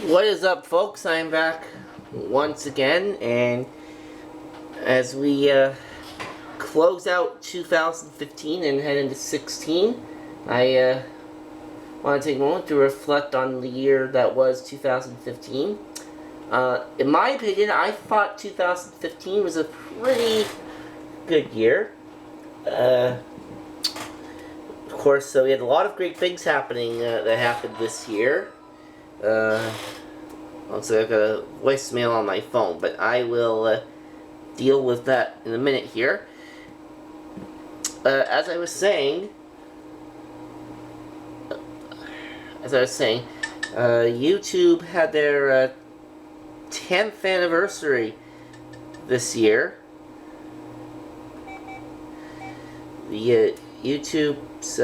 What is up, folks? I'm back once again, and as we close out 2015 and head into 16, I want to take a moment to reflect on the year that was 2015. In my opinion, I thought 2015 was a pretty good year. Of course, so we had a lot of great things happening that happened this year. Also, I've got a voicemail on my phone, but I will deal with that in a minute here. As I was saying, YouTube had their 10th anniversary this year. The YouTube's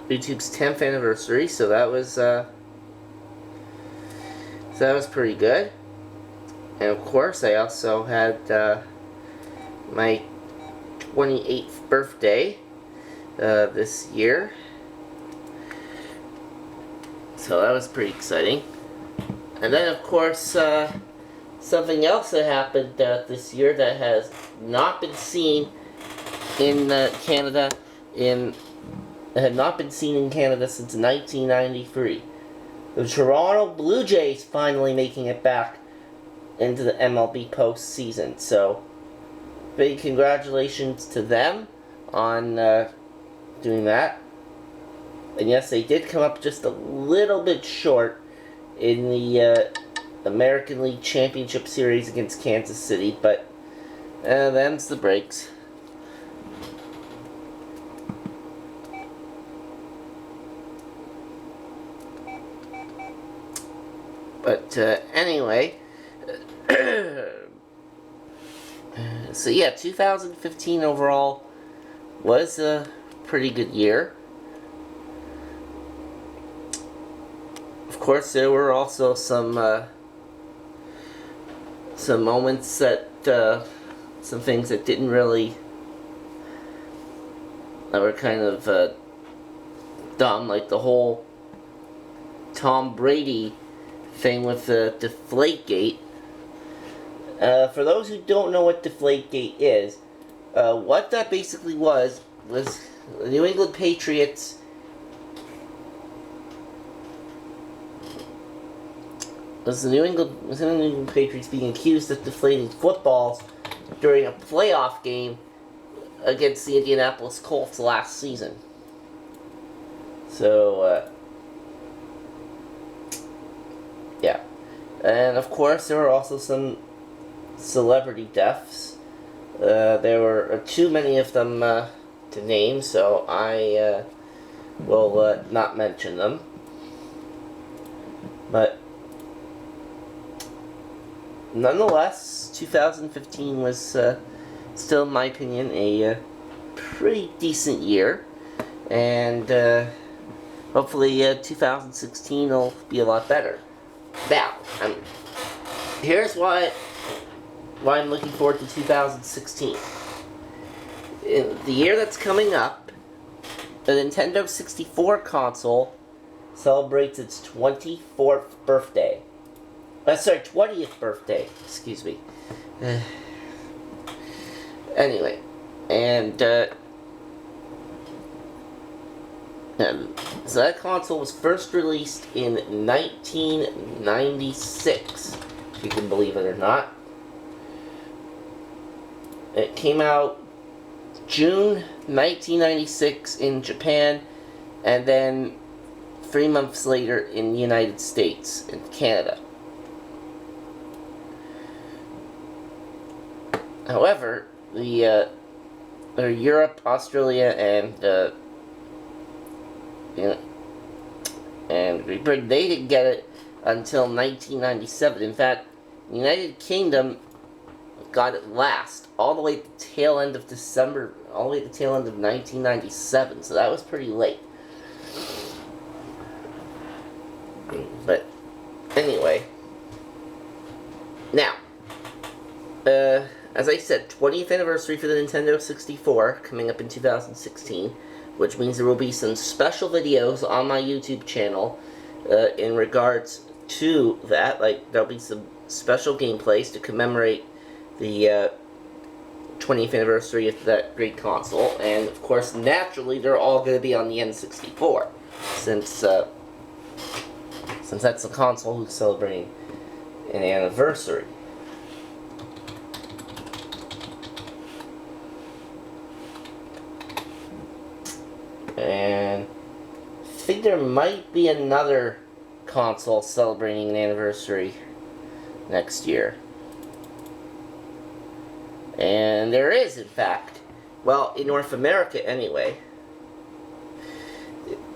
YouTube's 10th anniversary, so that was pretty good. And of course, I also had my 28th birthday this year, so that was pretty exciting. And then, of course, something else that happened this year that has not been seen in Canada had not been seen in Canada since 1993. The Toronto Blue Jays finally making it back into the MLB postseason. So, big congratulations to them on doing that. And yes, they did come up just a little bit short in the American League Championship Series against Kansas City, but them's the breaks. But anyway, so yeah, 2015 overall was a pretty good year. Of course, there were also some moments that some things that didn't really, that were kind of dumb, like the whole Tom Brady thing with the Deflategate. For those who don't know what Deflategate is, what that basically was the New England Patriots being accused of deflating footballs during a playoff game against the Indianapolis Colts last season. So, yeah. And of course, there were also some celebrity deaths. There were too many of them to name, so I will not mention them. But nonetheless, 2015 was still, in my opinion, a pretty decent year. And hopefully 2016 will be a lot better. Now, here's why I'm looking forward to 2016. In the year that's coming up, the Nintendo 64 console celebrates its 24th birthday. 20th birthday, excuse me. Anyway, and so that console was first released in 1996, if you can believe it or not. It came out June 1996 in Japan, and then 3 months later in the United States and Canada. However, Europe, Australia, and Great Britain, they didn't get it until 1997. In fact, the United Kingdom got it last, all the way at the tail end of December, all the way at the tail end of 1997. So that was pretty late. But anyway, now, as I said, 20th anniversary for the Nintendo 64 coming up in 2016, which means there will be some special videos on my YouTube channel in regards to that. Like, there'll be some special gameplays to commemorate the 20th anniversary of that great console, and of course, naturally, they're all going to be on the N64, since that's the console who's celebrating an anniversary. And I think there might be another console celebrating an anniversary next year. And there is, in fact. Well, in North America, anyway.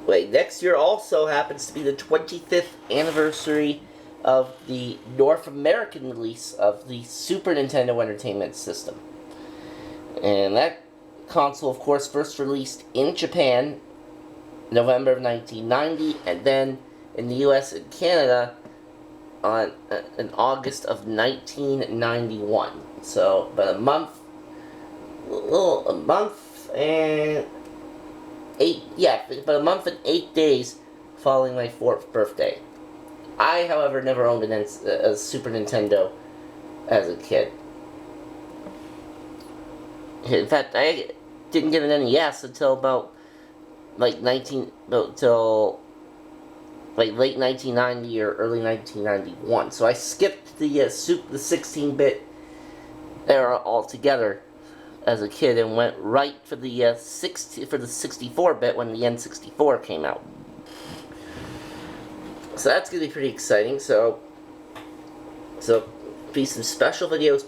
Wait, next year also happens to be the 25th anniversary of the North American release of the Super Nintendo Entertainment System. And that console, of course, first released in Japan, November of 1990, and then in the US and Canada in August of 1991. So, about a month and 8 days following my 4th birthday. I, however, never owned a Super Nintendo as a kid. In fact, I didn't get an NES until about late 1990 or early 1991. So I skipped the 16-bit era altogether as a kid and went right for the 64-bit when the N64 came out. So that's going to be pretty exciting. So be some special videos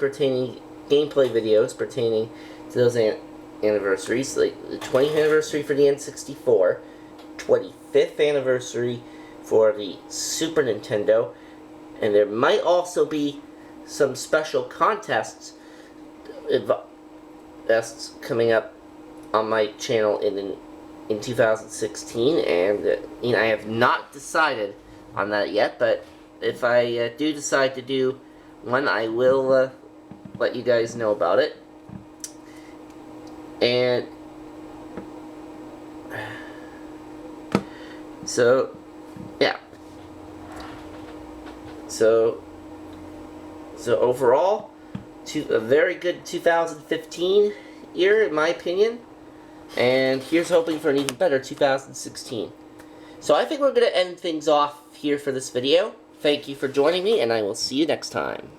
gameplay videos pertaining to those anniversaries, like the 20th anniversary for the N64, 25th anniversary for the Super Nintendo, and there might also be some special contests coming up on my channel in 2016, and I have not decided on that yet, but if I do decide to do one, I will let you guys know about it. And so, yeah. So overall, a very good 2015 year, in my opinion. And here's hoping for an even better 2016. So I think we're going to end things off here for this video. Thank you for joining me, and I will see you next time.